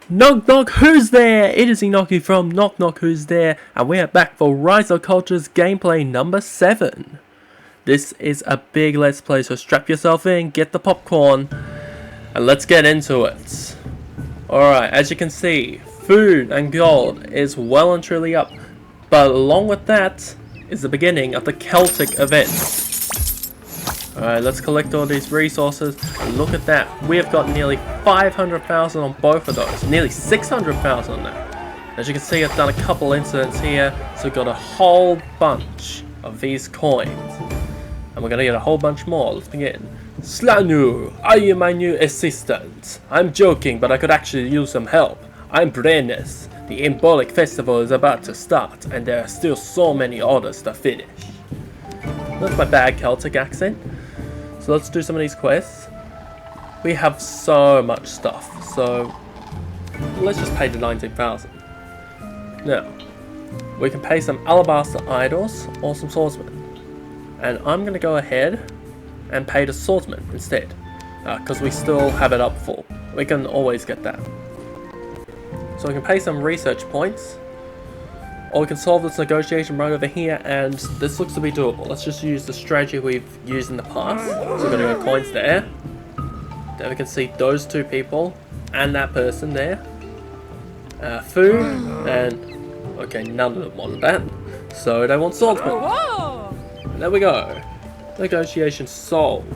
Who's there? It is Enoki from Who's There, and we are back for Rise of Cultures gameplay number 7. This is a big let's play, so strap yourself in, get the popcorn, and let's get into it. Alright, as you can see, food and gold is well and truly up, but along with that is the beginning of the Celtic Event. Alright, let's collect all these resources, and look at that, we have got nearly 500,000 on both of those, nearly 600,000 on that. As you can see, I've done a couple incidents here, so we've got a whole bunch of these coins, and we're gonna get a whole bunch more. Let's begin. Slanu, are you my new assistant? I'm joking, but I could actually use some help. I'm Brennis. The Symbolic Festival is about to start, and there are still so many orders to finish. That's my bad Celtic accent. So let's do some of these quests. We have so much stuff, so let's just pay the 19,000. Now, we can pay some alabaster idols or some swordsmen. And I'm going to go ahead and pay the swordsman instead, because we still have it up full. We can always get that. So we can pay some research points, or we can solve this negotiation right over here, and this looks to be doable. Let's just use the strategy we've used in the past. So we're going to go coins there. Then we can see those two people and that person there. Food, and okay, none of them wanted that. So they want swordsman. There we go. Negotiation solved.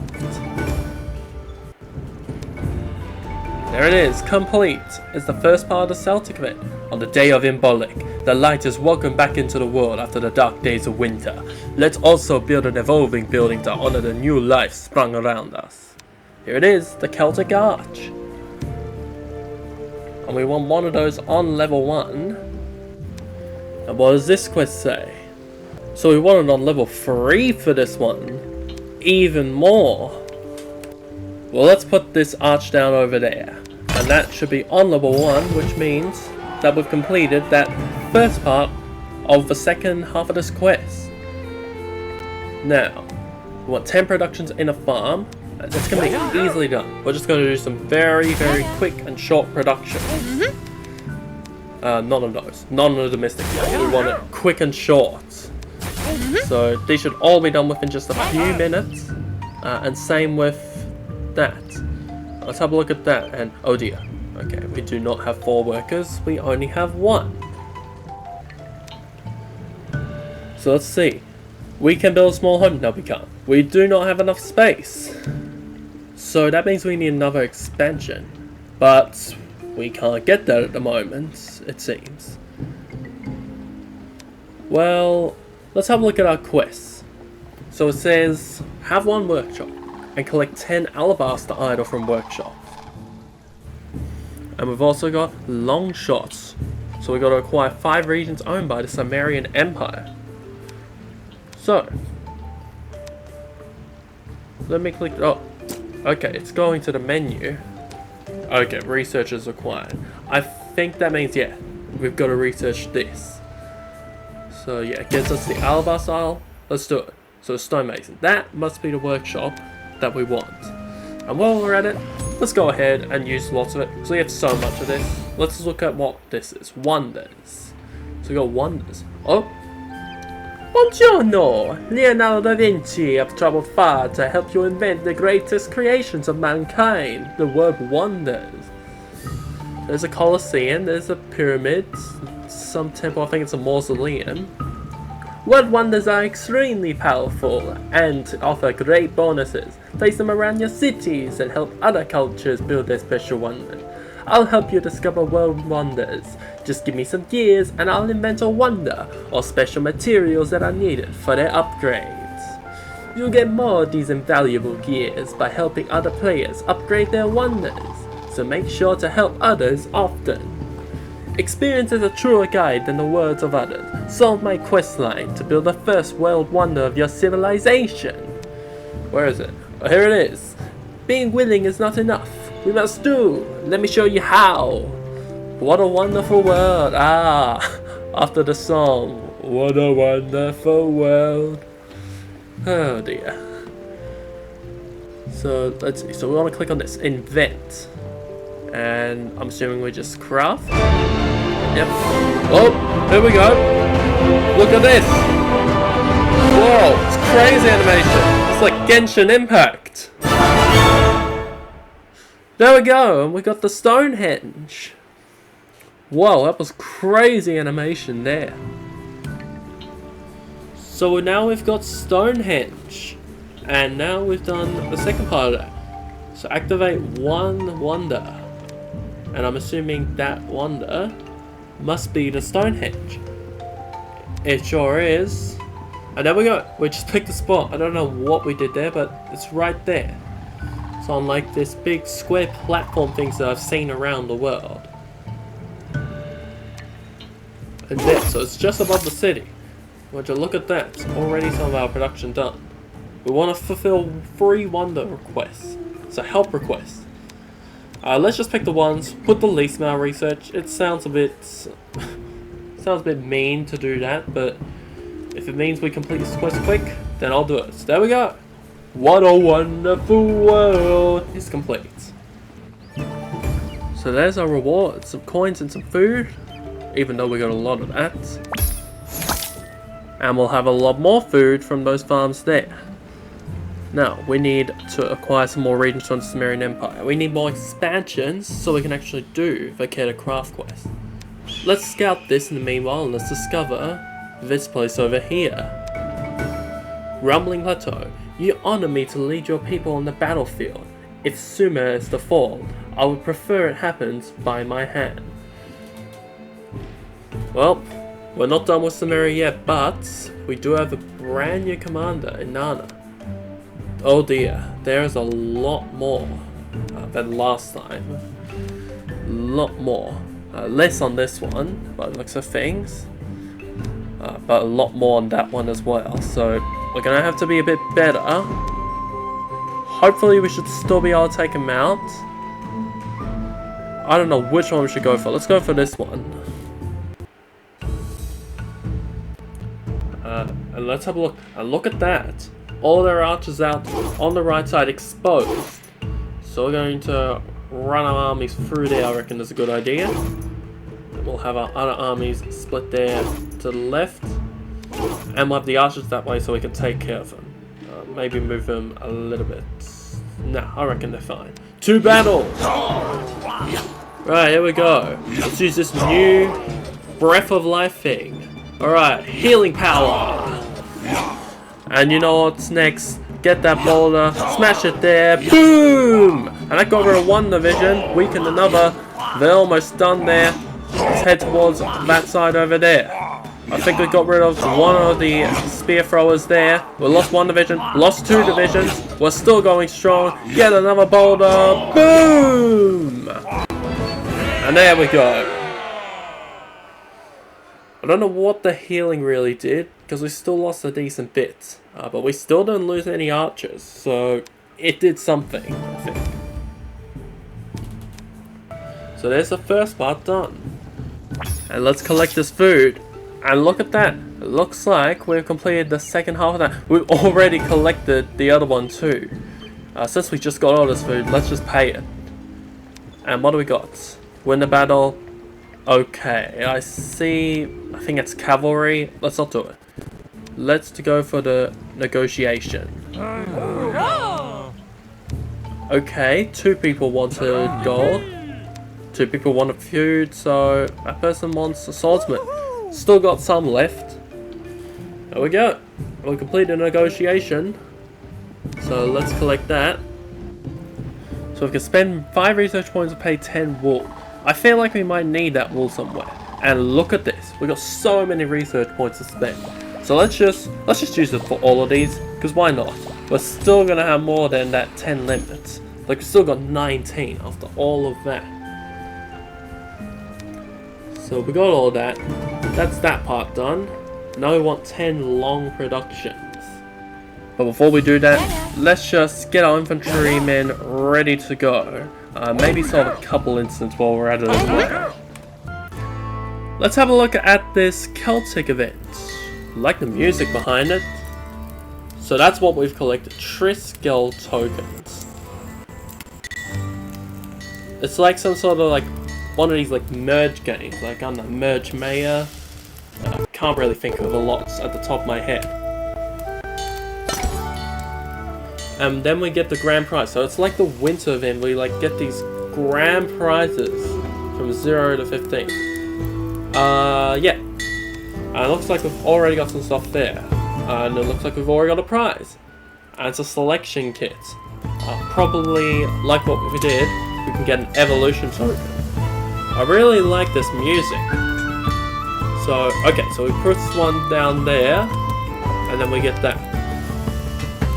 There it is, complete. It's the first part of the Celtic Event. On the day of Symbolic, the light is welcomed back into the world after the dark days of winter. Let's also build an evolving building to honor the new life sprung around us. Here it is, the Celtic Arch. And we want one of those on level 1. And what does this quest say? So we want it on level 3 for this one. Even more. Well, let's put this arch down over there. And that should be on level 1, which means that we've completed that first part of the second half of this quest. Now, we want 10 productions in a farm. And it's going to be easily done. We're just going to do some very, very quick and short production. None of those. None of the domestic ones. We want it quick and short. So these should all be done within just a few minutes. And same with that. Let's have a look at that, and oh dear. Okay, we do not have 4 workers, we only have 1. So let's see. We can build a small home. No, we can't. We do not have enough space. So that means we need another expansion. But we can't get that at the moment, it seems. Well, let's have a look at our quests. So it says, have 1 workshop and collect 10 alabaster idol from workshop. And we've also got long shots. So we've got to acquire 5 regions owned by the Summerian Empire. So, let me click, oh, okay, it's going to the menu. Okay, research is required. I think that means, yeah, we've got to research this. So yeah, it gives us the alabaster idol. Let's do it. So stonemason, that must be the workshop that we want. And while we're at it, let's go ahead and use lots of it. So we have so much of this. Let's look at what this is. Wonders. So we got wonders. Oh. Buongiorno! Leonardo da Vinci have traveled far to help you invent the greatest creations of mankind. The word wonders. There's a Colosseum, there's a pyramid, some temple, I think it's a mausoleum. Word wonders are extremely powerful and offer great bonuses. Place them around your cities and help other cultures build their special wonders. I'll help you discover world wonders. Just give me some gears and I'll invent a wonder or special materials that are needed for their upgrades. You'll get more of these invaluable gears by helping other players upgrade their wonders, so make sure to help others often. Experience is a truer guide than the words of others. Solve my quest line to build the first world wonder of your civilization. Where is it? Oh, here it is. Being willing is not enough. We must do. Let me show you how. What a wonderful world. After the song. What a wonderful world. Oh dear. So let's see. So we want to click on this. Invent. And I'm assuming we just craft. Yep. Oh, here we go. Look at this. Whoa, it's crazy animation. It's like Genshin Impact. There we go, and we got the Stonehenge. Whoa, that was crazy animation there. So now we've got Stonehenge. And now we've done the second part of that. So activate one wonder. And I'm assuming that wonder must be the Stonehenge. It sure is. And there we go. We just picked the spot. I don't know what we did there, but it's right there. It's on like this big square platform things that I've seen around the world. And there, so it's just above the city. Would you look at that? It's already some of our production done. We want to fulfill 3 wonder requests. So help requests. Let's just pick the ones. Put the least amount of research. It sounds a bit mean to do that, but if it means we complete this quest quick, then I'll do it. So there we go. What a wonderful world is complete. So there's our reward. Some coins and some food. Even though we got a lot of that. And we'll have a lot more food from those farms there. Now, we need to acquire some more regions from the Summerian Empire. We need more expansions so we can actually do the Care to Craft quest. Let's scout this in the meanwhile and let's discover this place over here. Rumbling Plateau. You honor me to lead your people on the battlefield. If Sumer is to fall, I would prefer it happens by my hand. Well, we're not done with Sumeria yet, but we do have a brand new commander in Nana. Oh dear, there's a lot more than last time. A lot more. Less on this one, by the looks of things. But a lot more on that one as well. So we're going to have to be a bit better. Hopefully we should still be able to take him out. I don't know which one we should go for. Let's go for this one. And let's have a look. And look at that. All their archers out on the right side exposed. So we're going to run our armies through there, I reckon is a good idea. And we'll have our other armies split there to the left. And we'll have the archers that way so we can take care of them. Maybe move them a little bit. Nah, I reckon they're fine. To battle! Right, here we go. Let's use this new breath of life thing. Alright, healing power! And you know what's next? Get that boulder, smash it there, boom! And that got rid of one division, weakened another. They're almost done there. Let's head towards that side over there. I think we got rid of one of the spear throwers there. We lost one division, lost 2 divisions. We're still going strong. Get another boulder, boom! And there we go. I don't know what the healing really did, because we still lost a decent bit. But we still didn't lose any archers, so it did something, I think. So there's the first part done. And let's collect this food. And look at that. It looks like we've completed the second half of that. We've already collected the other one too. Since we just got all this food, let's just pay it. And what do we got? Win the battle. Okay, I see. I think it's cavalry. Let's not do it. Let's go for the negotiation. Okay, 2 people wanted gold. 2 people wanted food, so that person wants a swordsman. Still got some left. There we go. We completed the negotiation. So let's collect that. So we can spend 5 research points to pay 10 wool. I feel like we might need that wool somewhere. And look at this. We got so many research points to spend. So let's just use it for all of these, because why not? We're still gonna have more than that 10 limit. Like we still got 19 after all of that. So we got all that. That's that part done. Now we want 10 long productions. But before we do that, let's just get our infantrymen ready to go. Maybe solve a couple incidents while we're at it as well. Let's have a look at this Celtic Event. I like the music behind it. So that's what we've collected. Triskel tokens. It's like some sort of like one of these like merge games, like on the merge mayor. Can't really think of a lot at the top of my head. And then we get the grand prize. So it's like the winter event. We like get these grand prizes from 0 to 15. Yeah. And it looks like we've already got some stuff there. And it looks like we've already got a prize. And it's a selection kit. Probably like what we did, we can get an evolution token. I really like this music. So, okay, so we put one down there, and then we get that.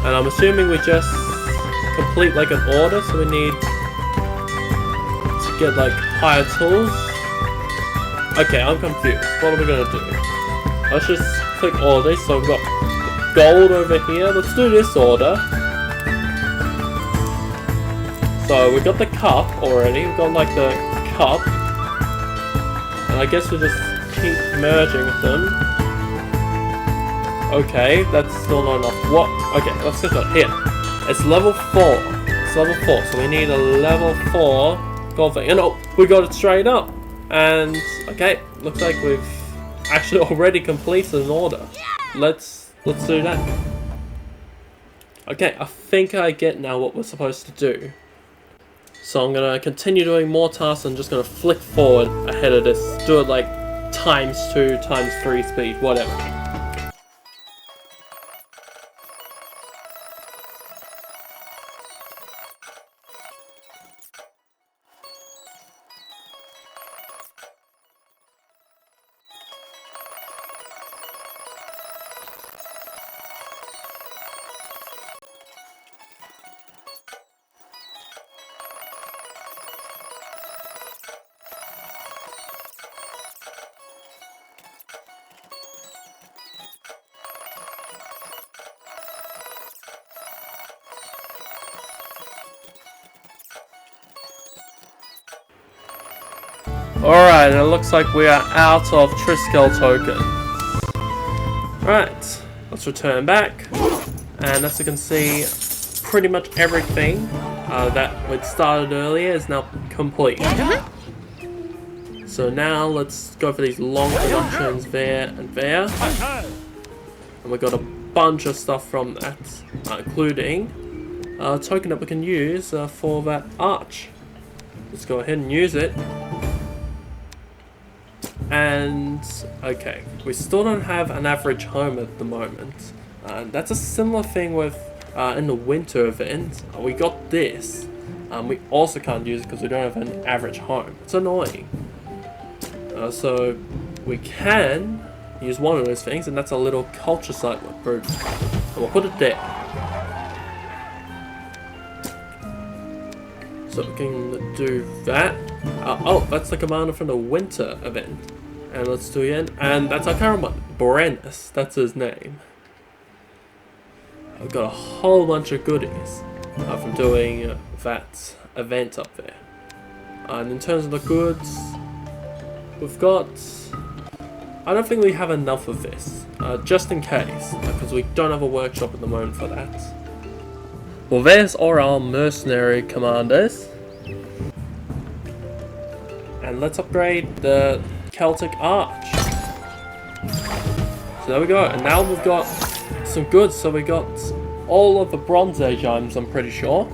And I'm assuming we just complete like an order, so we need to get like higher tools. Okay, I'm confused. What are we gonna do? Let's just click order. So we've got gold over here. Let's do this order. So we got the cup already. We've got like the cup, and I guess we'll just keep merging with them. Okay, that's still not enough. What? Okay, let's get that here. It's level 4. It's level 4, so we need a level 4 gold thing. And oh, we got it straight up. And okay, looks like we've actually already completed an order. Let's do that. Okay, I think I get now what we're supposed to do. So I'm gonna continue doing more tasks and just gonna flick forward ahead of this. Do it like ×2, ×3 speed, whatever. Alright, and it looks like we are out of Triskel tokens. Right, let's return back. And as you can see, pretty much everything that we'd started earlier is now complete. So now let's go for these long productions there and there. And we got a bunch of stuff from that, including a token that we can use for that arch. Let's go ahead and use it. And okay, we still don't have an average home at the moment. That's a similar thing with in the winter event. We got this. We also can't use it because we don't have an average home. It's annoying. So we can use one of those things, and that's a little culture site group. And we'll put it there. So we can do that. Oh, that's the commander from the winter event. And let's do it again. And that's our current one. Brennus, that's his name. I've got a whole bunch of goodies from doing that event up there. And in terms of the goods, we've got... I don't think we have enough of this. Just in case, because we don't have a workshop at the moment for that. Well, there's all our mercenary commanders. And let's upgrade the Celtic Arch. So there we go, and now we've got some goods. So we got all of the Bronze Age items, I'm pretty sure.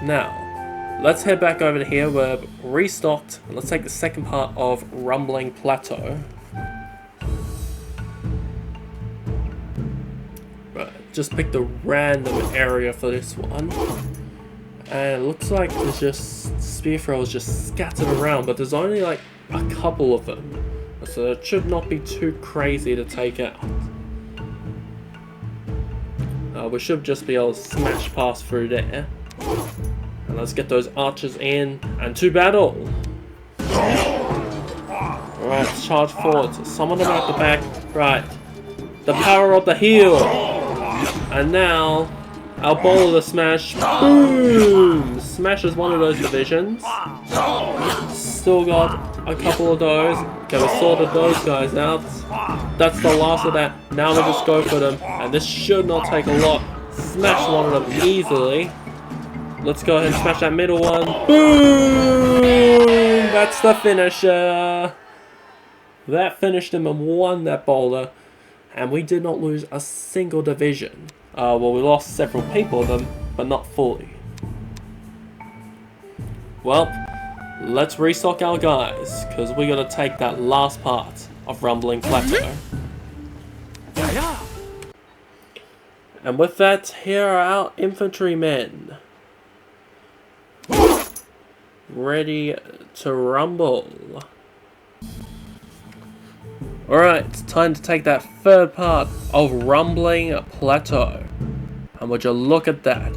Now, let's head back over to here. We're restocked, and let's take the second part of Rumbling Plateau. Right, just pick the random area for this one. And it looks like there's just spear throwers just scattered around, but there's only like a couple of them. So it should not be too crazy to take out. We should just be able to smash past through there. And let's get those archers in and to battle! Alright, let's charge forward. So summon them at the back. Right. The power of the heel! And now... our boulder smash, boom! Smashes one of those divisions. Still got a couple of those. Okay, we sorted those guys out. That's the last of that. Now we just go for them. And this should not take a lot. Smash one of them easily. Let's go ahead and smash that middle one. Boom! That's the finisher. That finished him and won that boulder. And we did not lose a single division. Well, we lost several people of them, but not fully. Well, let's restock our guys, because we gotta take that last part of Rumbling Plateau. And with that, here are our infantrymen. Ready to rumble. Alright, it's time to take that third part of Rumbling Plateau. And would you look at that?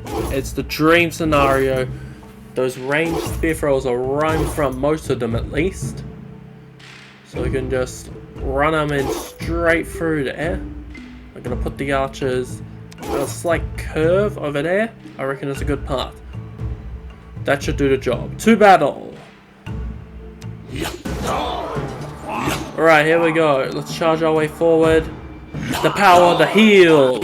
It's the dream scenario. Those ranged spear throwers are right in front, most of them at least. So we can just run them in straight through there. I'm going to put the archers on a slight curve over there. I reckon it's a good path. That should do the job. To battle! Alright, here we go. Let's charge our way forward. The power, the heal!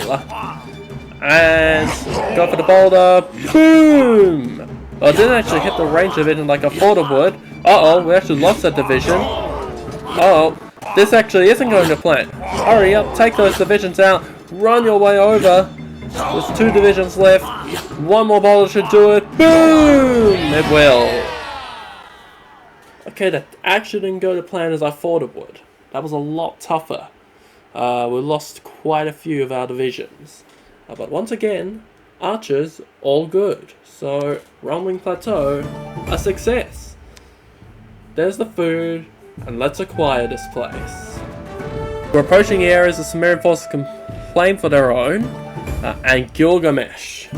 And go for the boulder. Boom! Well, I didn't actually hit the range of it like I thought it would. Uh-oh, we actually lost that division. Uh-oh. This actually isn't going to plan. Hurry up, take those divisions out. Run your way over. There's 2 divisions left. 1 more boulder should do it. Boom! It will. Okay, that actually didn't go to plan as I thought it would. That was a lot tougher. We lost quite a few of our divisions. But once again, archers, all good. So, Rumbling Plateau, a success. There's the food, and let's acquire this place. We're approaching the areas the Summerian forces can claim for their own, and Gilgamesh.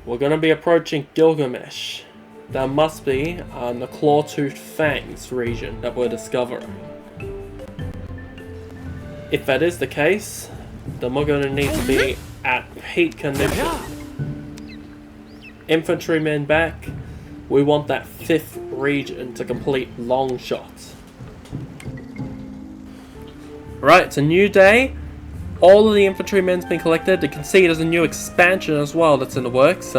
We're going to be approaching Gilgamesh. That must be the Claw-Toothed Fangs region that we're discovering. If that is the case, then we're going to need to be at peak condition. Infantrymen back. We want that 5th region to complete long shots. Right, it's a new day. All of the infantrymen's been collected. You can see there's a new expansion as well that's in the works.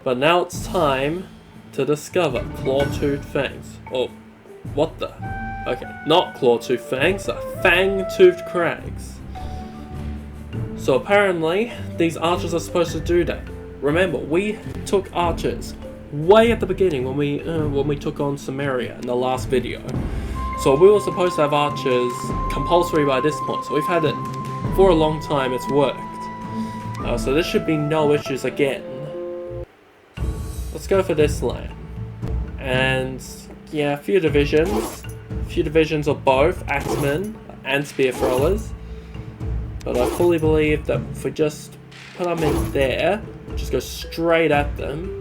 But now it's time to discover Claw-Toothed Fangs. Oh, what the? Okay, not Claw-Toothed Fangs, Fang-Toothed Crags. So apparently, these archers are supposed to do that. Remember, we took archers way at the beginning when we took on Samaria in the last video. So we were supposed to have archers compulsory by this point. So we've had it for a long time. It's worked. So there should be no issues again. Let's go for this land. And yeah, a few divisions. A few divisions of both axemen and spear throwers. But I fully believe that if we just put them in there, just go straight at them,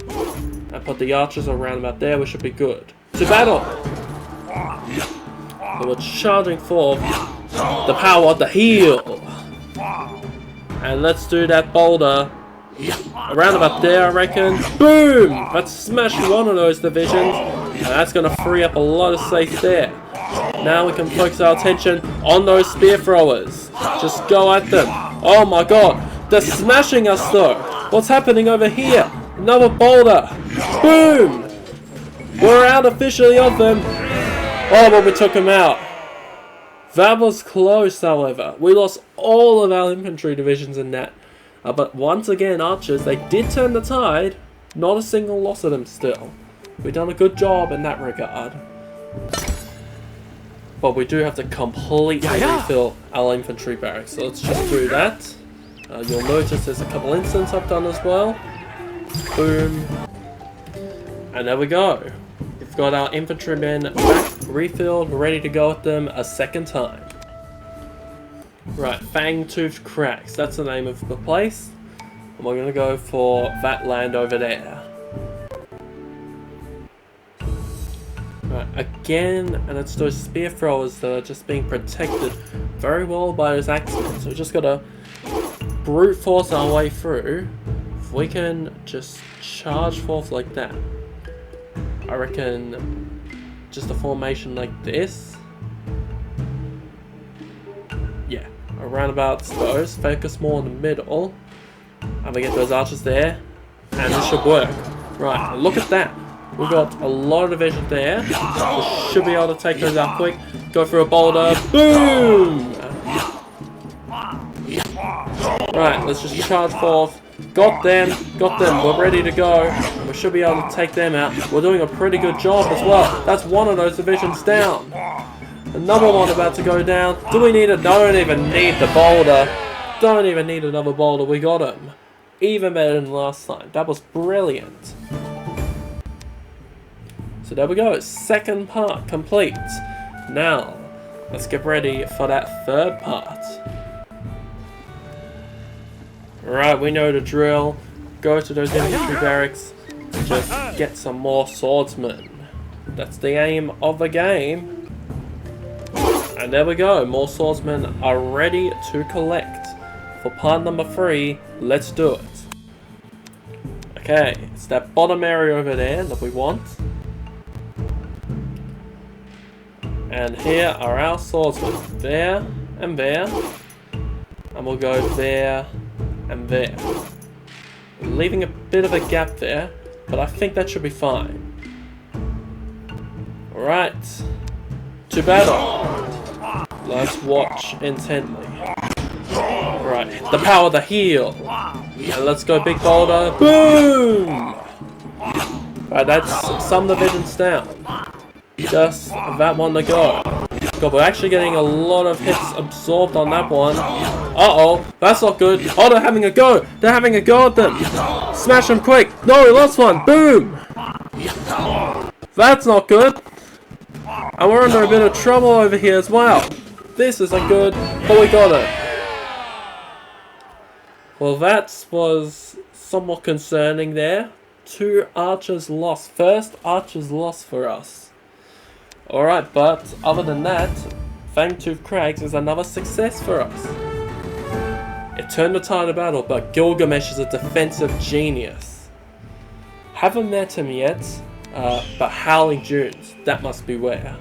and put the archers around about there, we should be good. To battle! So we're charging forth the power of the heal. And let's do that boulder around about there, I reckon. Boom! Let's smash one of those divisions, and that's going to free up a lot of space there. Now we can focus our attention on those spear throwers. Just go at them. Oh my god, they're smashing us though. What's happening over here? Another boulder. Boom! We're out officially of them. Oh, but we took them out. That was close, however. We lost all of our infantry divisions in that. But once again, archers, they did turn the tide. Not a single loss of them still. We've done a good job in that regard. But we do have to completely refill our infantry barracks. So let's just do that. You'll notice there's a couple instants I've done as well. Boom. And there we go. We've got our infantrymen back, refilled, ready to go at them a second time. Right, Fang-Toothed Crags. That's the name of the place. And we're going to go for that land over there. Right, again, and it's those spear throwers that are just being protected very well by those axemen. So we just got to brute force our way through. If we can just charge forth like that, I reckon just a formation like this. Yeah, around about those. Focus more in the middle. And we get those archers there. And this should work. Right, look at that. We've got a lot of division there. We should be able to take those out quick. Go for a boulder. Boom! Right, let's just charge forth. Got them. We're ready to go. We should be able to take them out. We're doing a pretty good job as well. That's one of those divisions down. Another one about to go down. Do we need it? Don't even need the boulder. Don't even need another boulder. We got him. Even better than last time. That was brilliant. So there we go. Second part complete. Now, let's get ready for that third part. Right, we know the drill. Go to those infantry barracks and just get some more swordsmen. That's the aim of the game. And there we go. More swordsmen are ready to collect. For part number 3, let's do it. Okay, it's that bottom area over there that we want. And here are our swordsmen. There and there. And we'll go there and there. Leaving a bit of a gap there, but I think that should be fine. Alright. To battle. Let's watch intently. Right, the power of the heal. And let's go big boulder. Boom! Right, that's some divisions down. Just that one to go. God, we're actually getting a lot of hits absorbed on that one. Uh-oh, that's not good. Oh, they're having a go. They're having a go at them. Smash them quick. No, we lost one. Boom! That's not good. And we're under a bit of trouble over here as well. This isn't good, but we got it. Well, that was somewhat concerning there. 2 archers lost. First archers lost for us. Alright, but other than that, Fangtooth Crags is another success for us. It turned the tide of battle, but Gilgamesh is a defensive genius. Haven't met him yet, but Howling Dunes, that must beware.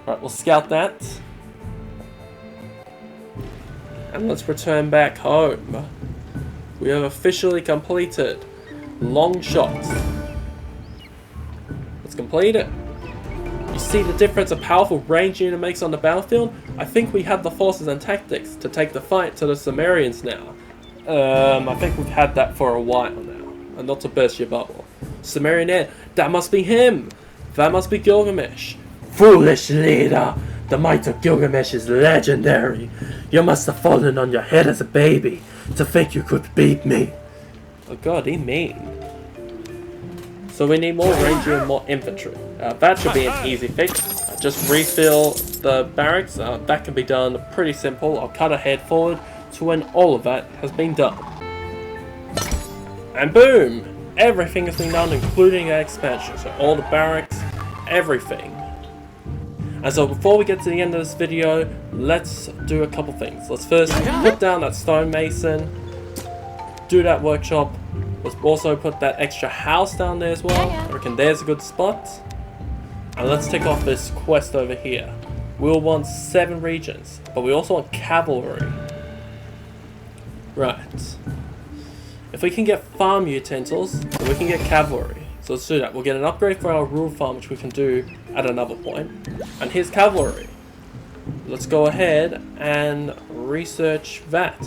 Right, we'll scout that. And let's return back home. We have officially completed Long Shots. Let's complete it. You see the difference a powerful range unit makes on the battlefield? I think we have the forces and tactics to take the fight to the Summerians now. I think we've had that for a while now. And not to burst your bubble. Summerian Air, that must be him! That must be Gilgamesh. Foolish leader! The might of Gilgamesh is legendary. You must have fallen on your head as a baby to think you could beat me. Oh god, he mean. So we need more ranger and more infantry. That should be an easy fix. Just refill the barracks. That can be done pretty simple. I'll cut ahead forward to when all of that has been done. And boom! Everything has been done, including our expansion. So all the barracks, everything. And so before we get to the end of this video, let's do a couple things. Let's first put down that stonemason, do that workshop. Let's also put that extra house down there as well. I reckon there's a good spot. And let's take off this quest over here. We'll want 7 regions, but we also want cavalry. Right. If we can get farm utensils, then we can get cavalry. So let's do that. We'll get an upgrade for our rural farm, which we can do at another point. And here's cavalry. Let's go ahead and research that.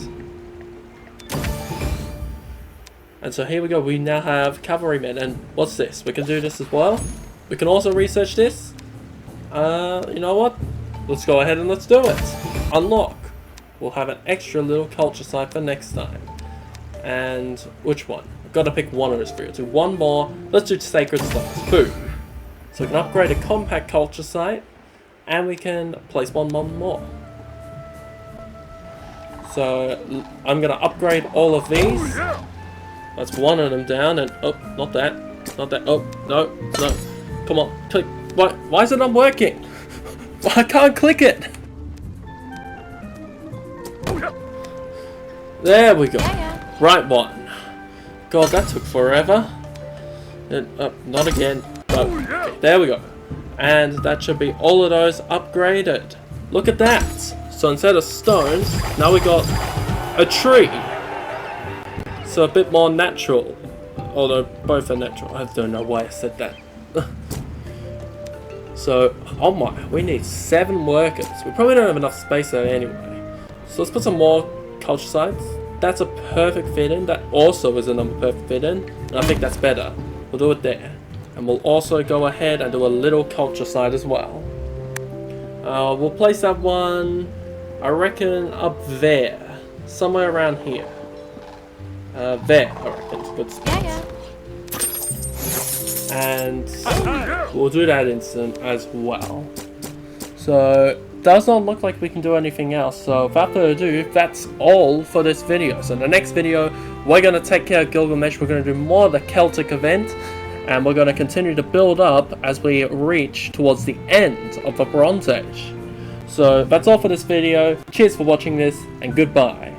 And so here we go. We now have cavalrymen. And what's this? We can do this as well. We can also research this. You know what? Let's go ahead and let's do it. Unlock. We'll have an extra little culture site for next time. And which one? I've got to pick one of those 3. Let's do one more. Let's do Sacred Stones. Boom. So we can upgrade a compact culture site. And we can place one more. So I'm going to upgrade all of these. That's one of them down. And oh, not that. Not that. Oh, no. Come on. Click. Why is it not working? I can't click it. There we go. Right one. God, that took forever. Not again. Oh, okay, there we go. And that should be all of those upgraded. Look at that. So instead of stones, now we got a tree. So a bit more natural. Although both are natural. I don't know why I said that. So, oh my, we need 7 workers. We probably don't have enough space there anyway. So let's put some more culture sites. That's a perfect fit in. That also is another perfect fit in. And I think that's better. We'll do it there. And we'll also go ahead and do a little culture site as well. We'll place that one, I reckon, up there. Somewhere around here. There, I reckon. It's a good spot. Yeah. And we'll do that instant as well. So, does not look like we can do anything else. So, without further ado, that's all for this video. So, in the next video, we're going to take care of Gilgamesh. We're going to do more of the Celtic Event. And we're going to continue to build up as we reach towards the end of the Bronze Age. So, that's all for this video. Cheers for watching this, and goodbye.